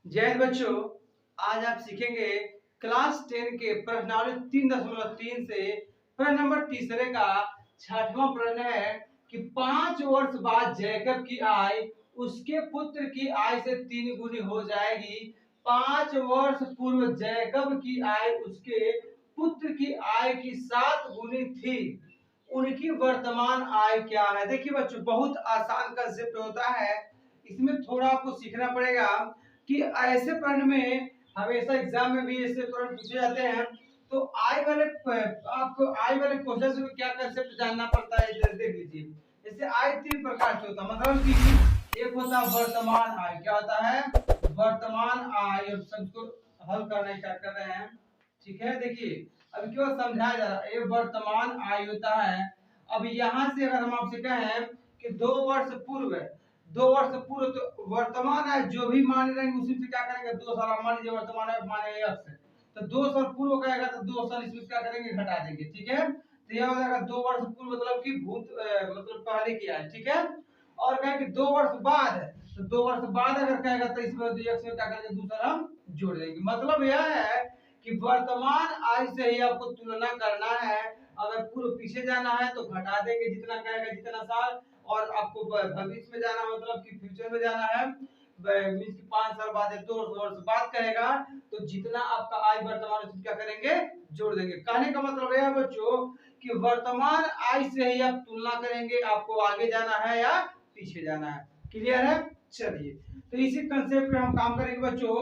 जय हिंद बच्चों। आज आप सीखेंगे क्लास 10 के प्रश्नावली 3.3 से प्रश्न नंबर तीसरे का छठवां प्रश्न है कि 5 वर्ष बाद जैकब की आय उसके पुत्र की आय से 3 गुनी हो जाएगी। 5 वर्ष पूर्व जैकब की आय उसके पुत्र की आय की 7 गुनी थी। उनकी वर्तमान आय क्या है? देखिए बच्चों, बहुत आसान कंसेप्ट होता है। इसमें थोड़ा आपको सीखना पड़ेगा कि ऐसे प्रश्न में हमेशा एग्जाम में भी ऐसे प्रश्न पूछे जाते हैं। तो आपको आय वाले क्वेश्चन में क्या कंसेप्ट जानना पड़ता है, जैसे देख लीजिए। जैसे आय 3 प्रकार से होता है, मतलब कि एक होता है वर्तमान आय। क्या होता है? वर्तमान आय। और सबको हल करना स्टार्ट कर रहे हैं। ठीक है, देखिए अभी क्यों समझाया जा रहा है। ये वर्तमान आय होता है। अब यहाँ से अगर हम आपसे कहें कि 2 वर्ष पूर्व, 2 वर्ष पूर्व, तो वर्तमान आय जो भी मान रहेंगे उसी से क्या करेंगे, 2 साल मान लीजिए वर्तमान आय माने x, तो 2 साल पूर्व कहेगा तो 2 साल इसमें क्या करेंगे, घटा देंगे। ठीक है, तो यह हो जाएगा 2 वर्ष पूर्व, मतलब कि मतलब पहले की आय। ठीक है, और कहें कि 2 वर्ष बाद है, तो 2 वर्ष बाद अगर कहेगा तो इसमें x में क्या करेंगे, दूसरा हम जोड़ देंगे। मतलब यह है कि वर्तमान आय से ही आपको तुलना करना है। अगर पूर्व पीछे जाना है तो घटा देंगे जितना कहेगा, जितना साल। और आपको भविष्य में जाना, मतलब कि फ्यूचर में जाना है, मींस कि 5 साल बाद या 2 वर्ष बाद कहेगा, तो जितना आपका आय वर्तमान उसमें क्या करेंगे, जोड़ देंगे। कहने का मतलब यह है बच्चों कि वर्तमान आय से ही आप तुलना करेंगे, आपको आगे जाना है या पीछे जाना है। क्लियर है? चलिए, तो इसी कंसेप्ट पे हम काम करेंगे बच्चों।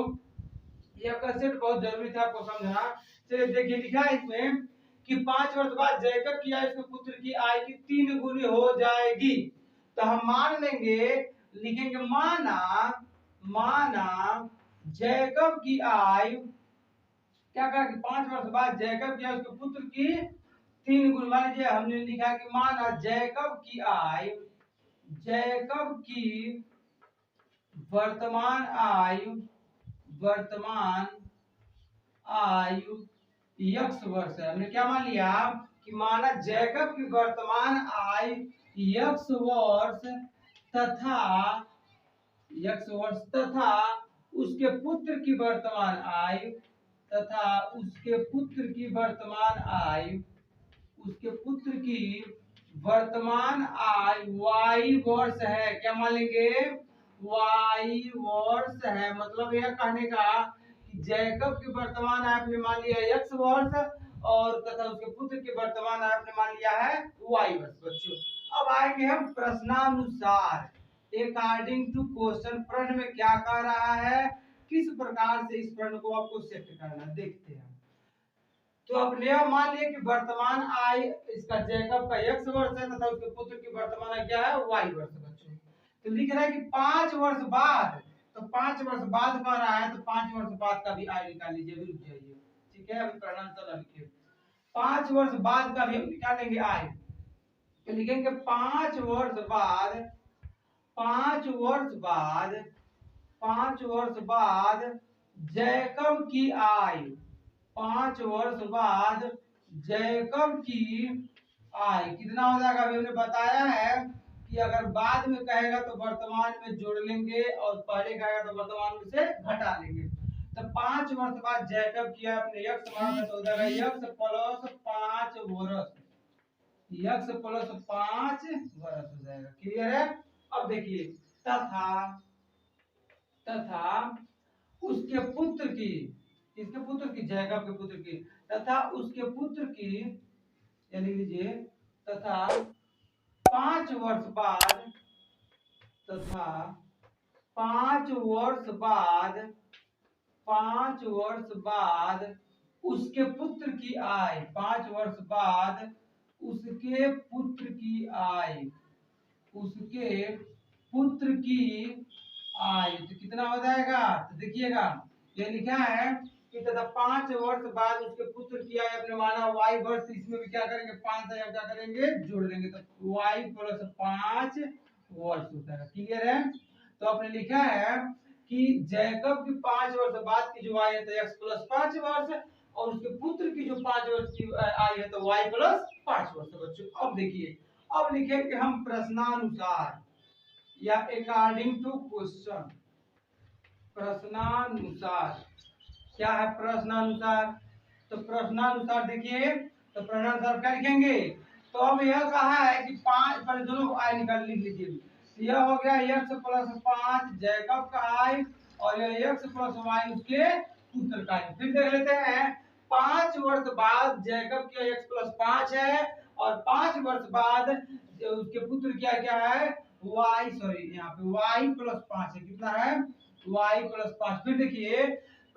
यह कंसेप्ट बहुत जरूरी था आपको समझना। चलिए देखिए, लिखा है इसमें कि 5 वर्ष बाद जैकब की आय उसके पुत्र की आय की 3 गुनी हो जाएगी। तो हम मान लेंगे, लिखेंगे माना, माना जैकब की आय, क्या कहा कि 5 वर्ष बाद जैकब की आय उसके पुत्र की 3 गुनी। मान लीजिए हमने लिखा कि माना जैकब की आय, जैकब की वर्तमान आयु, वर्तमान आयु यक्स वर्ष है। हमने क्या मान लिया कि माना जैकब की वर्तमान आय यक्स वर्ष तथा यक्स वर्ष तथा उसके पुत्र की वर्तमान आयु, तथा उसके पुत्र की वर्तमान आयु, उसके पुत्र की वर्तमान आय वाई वर्ष है। क्या मान लेंगे? वाई वर्ष है। मतलब यह कहने का कि जैकब की वर्तमान आय आपने मान लिया x वर्ष, और तथा उसके पुत्र की वर्तमान आय आपने मान लिया है y वर्ष। बच्चों, अब आएंगे हम प्रश्नानुसार, अकॉर्डिंग टू क्वेश्चन। प्रश्न में क्या कह रहा है, किस प्रकार से इस प्रश्न को आपको सेट करना है, देखते हैं। तो अब यह मान लिया कि वर्तमान आय इसका जैकब का x वर्ष है तथा उसके पुत्र की वर्तमान आय क्या है, y वर्ष। बच्चों, तो लिख रहा है कि 5 वर्ष बाद, तो 5 वर्ष बाद कह रहा है, तो 5 वर्ष बाद का भी आय निकाल लीजिए। अभी रुक जाइए, ठीक है, अभी प्रश्नांतर लिखिए। 5 वर्ष बाद का भी हम निकालेंगे आय, तो लिखेंगे 5 वर्ष बाद, 5 वर्ष बाद, 5 वर्ष बाद जैकब की आय, 5 वर्ष बाद जैकब की आय कितना हो जाएगा। अभी हमने बताया है कि अगर बाद में कहेगा तो वर्तमान में जोड़ लेंगे, और पहले कहेगा तो वर्तमान में से घटा लेंगे। तो 5 वर्ष बाद जैकब की आपने यक्स माना तो हो जाएगा यक्स प्लस 5 वर्ष, यक्स प्लस 5 वर्ष हो जाएगा। क्लियर है? अब देखिए, तथा, तथा उसके पुत्र की, किसके पुत्र की, जैकब के पुत्र की, तथा उसके पुत्र की, यानी लीजिए तथा 5 वर्ष बाद, तथा 5 वर्ष बाद, 5 वर्ष बाद उसके पुत्र की आय, 5 वर्ष बाद उसके पुत्र की आय, उसके पुत्र की आय, तो कितना हो जाएगा, तो देखिएगा ये लिखा है कि तथा 5 वर्ष बाद उसके पुत्र की आय अपने माना वाई वर्ष, इसमें भी क्या करेंगे, 5 से क्या करेंगे, जोड़ देंगे, तो वाई प्लस 5 वर्ष होता है। क्लियर है? तो आपने लिखा है कि जैकब की 5 वर्ष बाद की जो आय है तो एक्स प्लस 5 वर्ष, और उसके पुत्र की जो 5 वर्ष की आय है तो वाई प्लस 5 वर्ष। बच्चों, अब देखिए, अब लिखेंगे हम प्रश्नानुसार या अकॉर्डिंग टू क्वेश्चन। प्रश्नानुसार क्या है प्रश्नानुसार? तो प्रश्नानुसार देखिए, तो प्रश्नानुसार क्या लिखेंगे? तो अब यह कहा है कि पांच, पहले दोनों को आय निकाल लिख लीजिए। तो यह हो गया x प्लस 5 जैकब का आय, और यह x प्लस वाई उसके पुत्र का आय। फिर देख लेते हैं, 5 वर्ष बाद जैकब की x प्लस 5 है, और 5 वर्ष बाद उसके पुत्र की आय क्या है? y, सॉरी यहाँ पे y प्लस 5 है। कितना है? y plus 5। फिर देखिए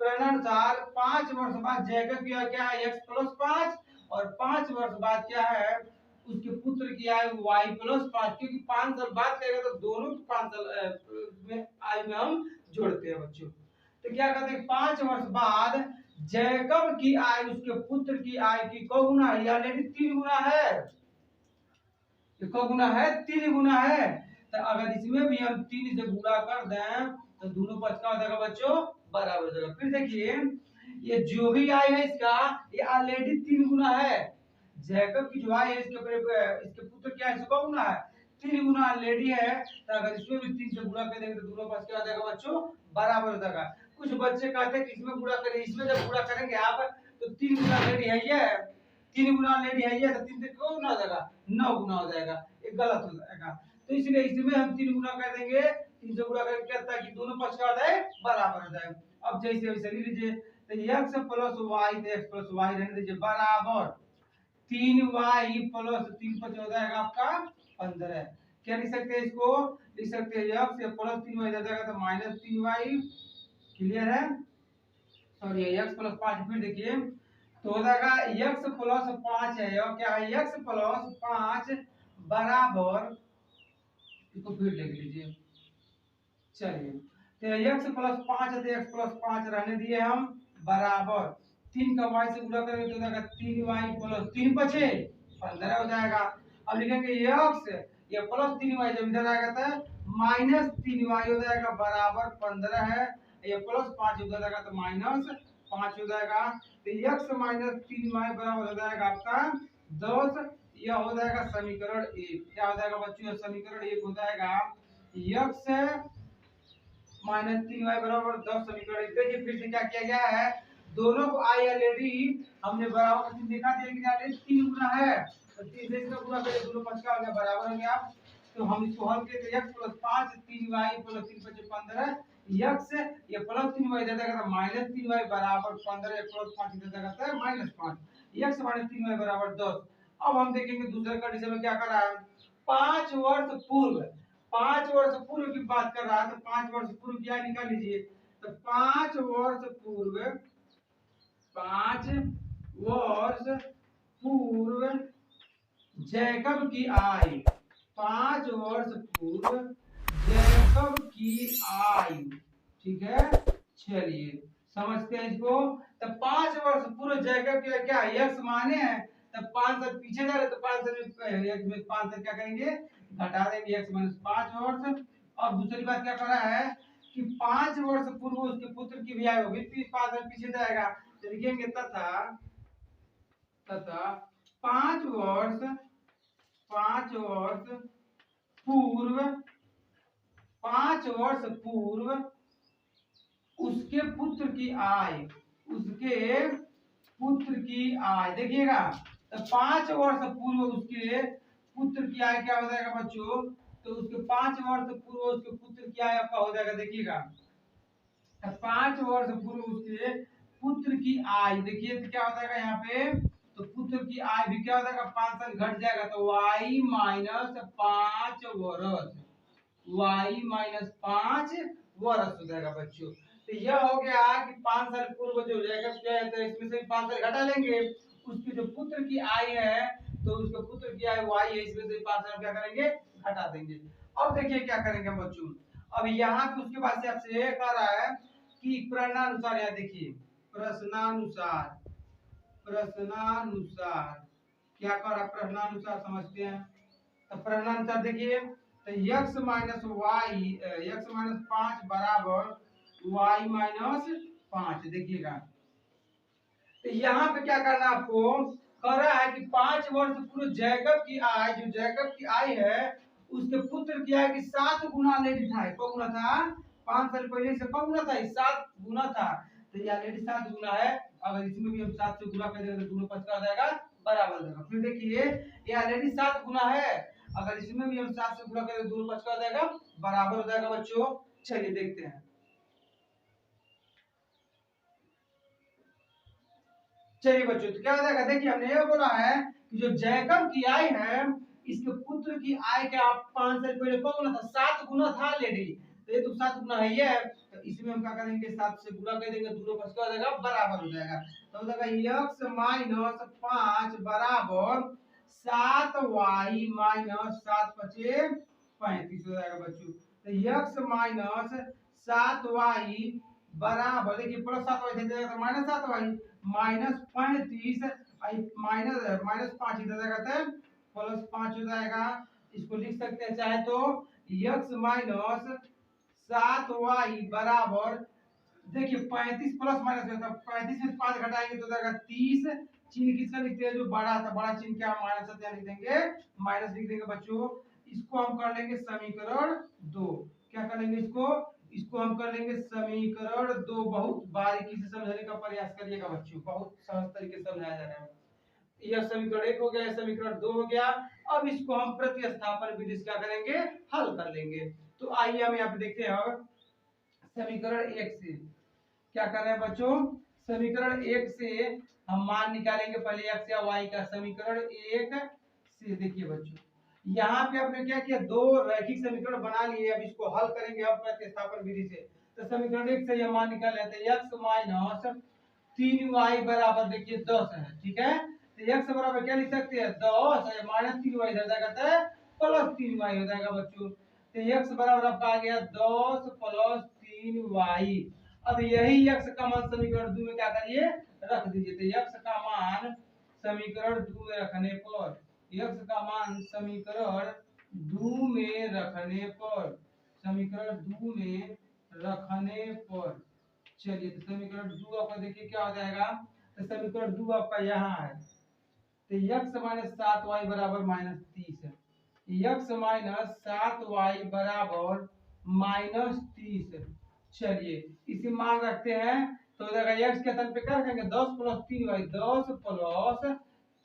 प्रश्नानुसार 5 वर्ष बाद जैकब की आय क्या है? x प्लस 5, और 5 वर्ष बाद क्या है? उसके पुत्र की आयु y प्लस 5, क्योंकि 5 साल बाद कहेगा तो दोनों 5 साल में आयु में हम जोड़ते हैं बच्चों। तो क्या कहते हैं? 5 वर्ष बाद जैकब की आयु उसके पुत्र की आयु की को गुना है, यानी 3 गुना है। को गुना है? 3 गुना है। तो अगर इसमें भी हम 3 से गुणा कर दें तो दोनों पक्ष का हो जाएगा बच्चों बराबर हो जाएगा। फिर देखिए ये जो भी आय है इसका, ये ऑलरेडी 3 गुना है। जैकब की जो आय है इसके पुत्र की आय से कौ गुना है? 3 गुना ऑलरेडी है। तो अगर इसमें भी 3 से गुणा कर देंगे तो दोनों पक्ष क्या हो जाएगा बच्चों बराबर हो जाएगा। कुछ बच्चे कहते हैं कि इसमें गुणा करें, इसमें जब गुणा करेंगे आप तो 3 गुना ऑलरेडी है, ये 3 गुना ऑलरेडी है, ये तो 3 से क्यों गुना हो जाएगा? 9 गुना हो जाएगा, ये गलत हो जाएगा। तो इसलिए इसमें हम 3 गुना कर देंगे, 3 से गुणा करके क्या होता है कि दोनों पक्ष का हो जाए बराबर हो जाए। अब जैसे वैसे लिख लीजिए, तो x प्लस वाई, तो x प्लस वाई रहने दीजिए बराबर 3y प्लस 3 पर हो जाएगा आपका 15। क्या लिख सकते हैं इसको? लिख सकते हैं x प्लस 3y हो जाएगा तो माइनस 3y। क्लियर है? और ये x प्लस 5 फिर देखिए तो हो जाएगा x प्लस 5 है, और क्या है? x प्लस 5 बराबर, इसको फिर लिख लीजिए। चलिए तो x प्लस 5 है, तो x प्लस 5 रहने दिए हम बराबर 3 का y से गुणा करेंगे तो हो जाएगा 3y प्लस 3 बचे 15 हो जाएगा। अब लिखेंगे x, ये प्लस 3y जब इधर आएगा तो माइनस 3y हो जाएगा बराबर 15 है, ये प्लस 5 उधर जाएगा तो माइनस 5 हो जाएगा। तो x माइनस 3y बराबर हो जाएगा आपका 10। यह हो जाएगा समीकरण 1। क्या हो जाएगा बच्चों? समीकरण 1 हो जाएगा x माइनस 3y बराबर 10 समीकरण। देखिए फिर से क्या किया गया है, दोनों को आई ऑलरेडी हमने बराबर का चिन्ह दिखा दिया कि ऑलरेडी 3 गुना है, तो 3 से इसका गुणा करके दोनों पक्ष का हो गया बराबर हो गया। तो हम इसको हल करके x plus 5 3y plus 3 5 15 x, ये प्लस 3y दे देगा तो माइनस 3y बराबर 15, प्लस 5 दे देगा तो माइनस 5, x माइनस 3y बराबर 10। अब हम देखेंगे दूसरे कंडीशन में क्या कर रहा है। 5 वर्ष पूर्व, 5 वर्ष पूर्व की बात कर रहा है, तो 5 वर्ष पूर्व क्या निकाल लीजिए। तो 5 वर्ष पूर्व, 5 वर्ष पूर्व जैकब की आय, 5 वर्ष पूर्व जैकब की आय, ठीक है। चलिए समझते हैं इसको। तो 5 वर्ष पूर्व जैकब की क्या x माने हैं, तब 5 साल पीछे जा रहे तो 5 साल में 5 साल क्या करेंगे घटा देंगे, x माइनस 5 वर्ष। और दूसरी बात क्या कर रहा है कि 5 वर्ष पूर्व उसके पुत्र की भी आयु होगी, फिर 5 साल पीछे जाएगा तो लिखेंगे तथा 5 वर्ष पूर्व, 5 वर्ष पूर्व उसके पुत्र की आय, उसके पुत्र की आय देखिएगा। तो 5 वर्ष पूर्व उसके पुत्र की आय क्या हो जाएगा बच्चों? तो उसके 5 वर्ष पूर्व उसके पुत्र की आय आपका हो जाएगा, देखिएगा। तो 5 वर्ष पूर्व उसके पुत्र की आय, देखिए तो क्या हो जाएगा यहाँ पे, तो पुत्र की आय भी क्या हो जाएगा 5 साल घट जाएगा, तो y माइनस 5 वर्ष, y माइनस 5 वर्ष हो जाएगा बच्चों। तो यह हो गया कि 5 साल पूर्व जो हो जाएगा क्या है, तो इसमें से 5 साल घटा लेंगे, उसकी जो पुत्र की आय है तो उसके पुत्र की आय y है, इसमें से 5 साल क्या करेंगे घटा देंगे। अब देखिए क्या करेंगे बच्चों, अब यहाँ पे उसके बाद से आपसे ये कह रहा है कि प्रश्नानुसार, यहाँ देखिए प्रश्नानुसार, प्रश्नानुसार क्या कर रहा है, प्रश्नानुसार समझते हैं। तो प्रश्नानुसार देखिए तो x minus y, x minus 5 बराबर y माइनस 5, देखिएगा। तो यहाँ पे क्या करना आपको, कह रहा है कि 5 वर्ष पूर्व जैकब की आय, जो जैकब की आय है उसके पुत्र की आय की 7 गुना ले था, क्या गुना था 5 साल पहले से कब गुना था, 7 गुना था, तो ये ऑलरेडी 7 गुना है। अगर इसमें भी हम 7 से गुना कर देंगे तो दोनों 5 का हो जाएगा बराबर हो जाएगा। फिर देखिए ये ऑलरेडी 7 गुना है, अगर इसमें भी हम 7 से गुना करें तो दोनों 5 का हो जाएगा बराबर हो जाएगा बच्चों। चलिए देखते हैं। चलिए बच्चों तो क्या हो जाएगा, देखिए हमने ये बोला है कि जो जैकब की आय है इसके पुत्र की आय के आप 5 साल पहले कौन गुना था, 7 गुना था ऑलरेडी, तो ये तो 7 गुना है ये, तो इसमें हम क्या करेंगे 7 से गुना कर देंगे, दोनों पक्ष का हो जाएगा बराबर हो जाएगा। तो हो जाएगा x माइनस 5 बराबर 7y माइनस 7 पचे 35 हो जाएगा बच्चों। तो x माइनस 7y बराबर, देखिए प्लस 7y दे देगा तो minus 7y minus 35 minus minus 5 इधर जाएगा तो प्लस 5 हो जाएगा। इसको लिख सकते हैं चाहे तो x माइनस 7y बराबर, देखिए 35 प्लस माइनस होता है, 35 में 5 घटाएंगे तो जाएगा 30, चिन्ह किसका लिखते हैं जो बड़ा था, बड़ा चिन्ह क्या माइनस होता है, लिख देंगे माइनस लिख देंगे बच्चों। इसको हम कर लेंगे समीकरण 2, क्या कर लेंगे इसको हम कर लेंगे समीकरण 2। बहुत बारीकी से समझने का प्रयास करिएगा बच्चों, बहुत सहज तरीके से समझाया जा रहा है। यह समीकरण 1 हो गया, समीकरण 2 हो गया। अब इसको हम प्रतिस्थापन विधि से क्या करेंगे, हल कर लेंगे। तो आइए हम यहाँ पे देखते हैं अब समीकरण 1 से क्या कर रहे हैं बच्चों, समीकरण 1 से हम मान निकालेंगे पहले x या y का। समीकरण 1 से देखिए बच्चों यहाँ पे आपने क्या किया, दो रैखिक समीकरण बना लिए, अब इसको हल करेंगे अब प्रतिस्थापन विधि से। तो समीकरण 1 से ये मान निकाल लेते हैं x माइनस 3y बराबर देखिए 10 है, ठीक है। तो x बराबर क्या लिख सकते हैं 10 है, माइनस 3y इधर जाएगा तो प्लस 3y हो जाएगा बच्चों। तो x बराबर आपका आ गया 10 प्लस 3y। अब यही x का मान समीकरण 2 में क्या करिए रख दीजिए। तो x का मान समीकरण 2 में रखने पर, x का मान समीकरण 2 में रखने पर, समीकरण 2 में रखने पर, चलिए तो समीकरण 2 आपका देखिए क्या हो जाएगा। तो समीकरण 2 आपका यहाँ है, तो x माइनस 7y बराबर माइनस 30 है, x माइनस 7y बराबर माइनस 30। चलिए इसी मान रखते हैं तो हो जाएगा x के स्थान पे क्या रखेंगे 10 plus 3y, 10 plus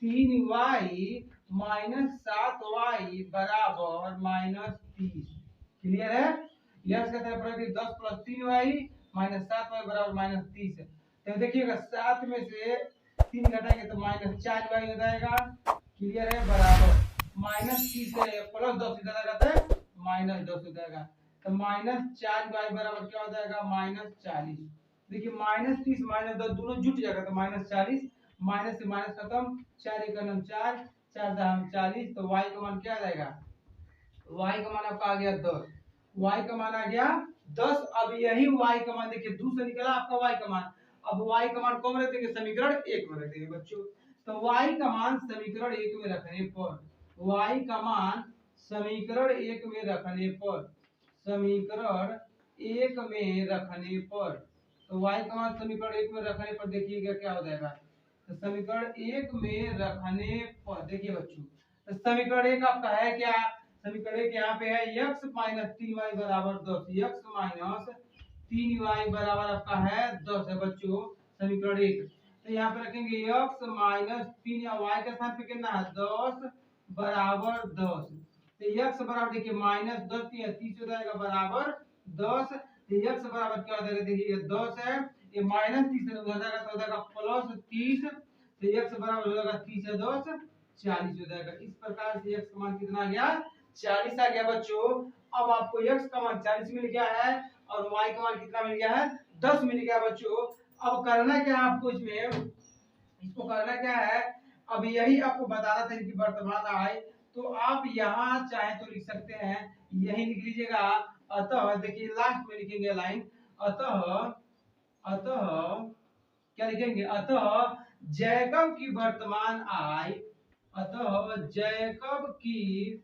3y minus 7y बराबर माइनस 30। क्लियर है, x के स्थान पर 10 प्लस 3y माइनस 7y बराबर माइनस 30। तो देखिएगा 7 में से 3 घटाएंगे तो माइनस 4y हो जाएगा। क्लियर है, बराबर माइनस 30 है प्लस 10 इधर आ जाता है माइनस 10 हो जाएगा। तो माइनस 4y बराबर क्या हो जाएगा माइनस 40। देखिए माइनस 30 माइनस 10 दोनों जुट जाएगा तो माइनस 40, माइनस से माइनस खत्म, 4 एक 4, 4 दाम 40। तो y का मान क्या आ जाएगा, y का मान आपका आ गया 10, y का मान आ गया 10। अब यही y का मान देखिए 2 से निकला आपका y का मान, अब y का मान कौन रख देंगे समीकरण 1 में रख देंगे बच्चों। तो y का मान समीकरण 1 में रखने पर, y का मान समीकरण 1 में रखने पर, समीकरण 1 में रखने पर, तो y का मान समीकरण 1 में रखने पर देखिएगा क्या हो जाएगा। तो समीकरण 1 में रखने पर देखिए बच्चों, तो समीकरण 1 आपका है क्या, समीकरण 1 यहाँ पे है x माइनस 3y बराबर 10, x माइनस 3y बराबर आपका है 10 है बच्चों समीकरण 1। तो यहाँ पे रखेंगे x माइनस 3 या y के स्थान पे कितना है 10 बराबर 10। तो x बराबर देखिए माइनस 10 या 30 हो जाएगा बराबर 10। तो x बराबर क्या हो जाएगा देखिए 10 है, ये माइनस 30 हो जाएगा तो हो जाएगा प्लस 30। तो x बराबर हो जाएगा 30 है 10 40 हो जाएगा। इस प्रकार से x का मान कितना आ गया 40 आ गया बच्चों। अब आपको x का मान 40 मिल गया है और y का मान कितना मिल गया है 10 मिल गया बच्चों। अब करना क्या है आपको इसमें, इसको करना क्या है, अब यही आपको बताना था कि वर्तमान आय, तो आप यहाँ चाहे तो लिख सकते हैं यही लिख लीजिएगा। अतः देखिए लास्ट में लिखेंगे लाइन, अतः अतः क्या लिखेंगे, अतः जैकब की वर्तमान आय, अतः जैकब की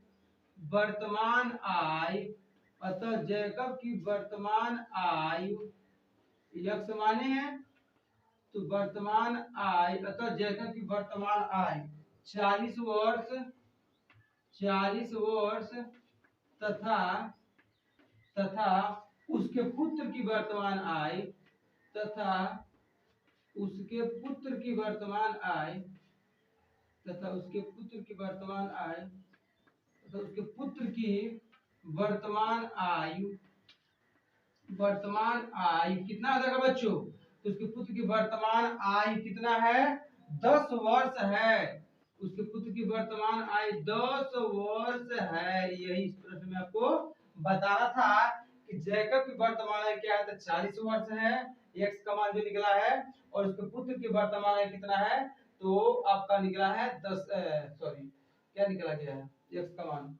वर्तमान आय, अतः जैकब की वर्तमान आय यक्ष माने हैं तो वर्तमान आय, अतः जैकब की वर्तमान आय 40 वर्ष, 40 वर्ष तथा तथा उसके पुत्र की वर्तमान आय तथा उसके पुत्र की वर्तमान आय तथा उसके पुत्र की वर्तमान आय तथा उसके पुत्र की वर्तमान आयु कितना आ जाएगा बच्चों? तो उसके पुत्र की वर्तमान आयु कितना है? 10 वर्ष है। उसके पुत्र की वर्तमान आयु 10 वर्ष है। यही इस प्रश्न में आपको बताना था कि जैकब की वर्तमान आयु क्या है? तो 40 वर्ष है। एक्स का मान जो निकला है, और उसके पुत्र की वर्तमान आयु कितना है? तो आपका निकला है 10, सॉरी क्या निकला गया है? एक्स का मान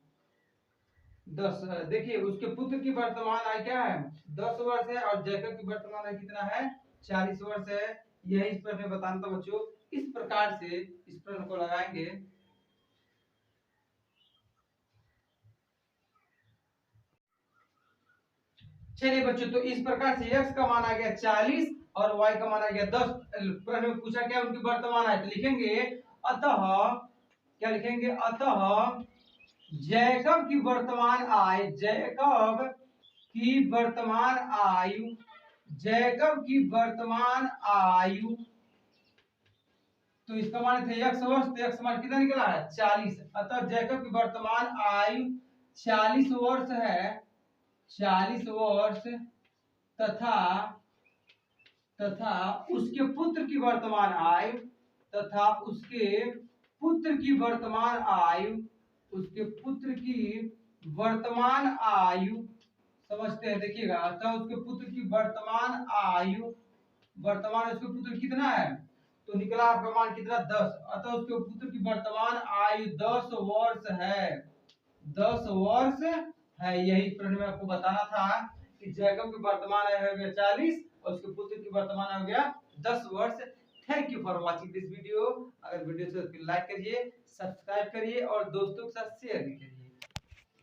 10। देखिए उसके पुत्र की वर्तमान आयु क्या है? 10 वर्ष है, और जैकब की वर्तमान आयु कितना है? 40 वर्ष है। यही इस प्रश्न में बताना था बच्चों। इस प्रकार से इस प्रश्न को लगाएंगे। चलिए बच्चों, तो इस प्रकार से x का मान आ गया 40 और y का मान आ गया 10। प्रश्न में पूछा क्या? उनकी वर्तमान आयु। तो लिखेंगे अतः, क्या लिखेंगे? अतः जैकब की वर्तमान आयु, जैकब की वर्तमान आयु, तो इसका मान थे x वर्ष, तो x मान कितना निकला है? 40। अतः जैकब की वर्तमान आयु 40 वर्ष है, 40 वर्ष तथा उसके पुत्र की वर्तमान आयु तथा उसके पुत्र की वर्तमान आयु समझते हैं, देखिएगा। अतः उसके पुत्र की वर्तमान आयु, वर्तमान उसके पुत्र कितना है? तो निकला आपका मान कितना? 10। अतः उसके पुत्र की वर्तमान आयु 10 वर्ष है, 10 वर्ष है। यही प्रश्न में आपको बताना था कि जैकब की वर्तमान आयु हो गया 40 और उसके पुत्र की वर्तमान आयु हो गया 10 वर्ष। Thank you for watching this video. अगर वीडियो अच्छी तो लाइक करिए, सब्सक्राइब करिए और दोस्तों के साथ शेयर भी करिए।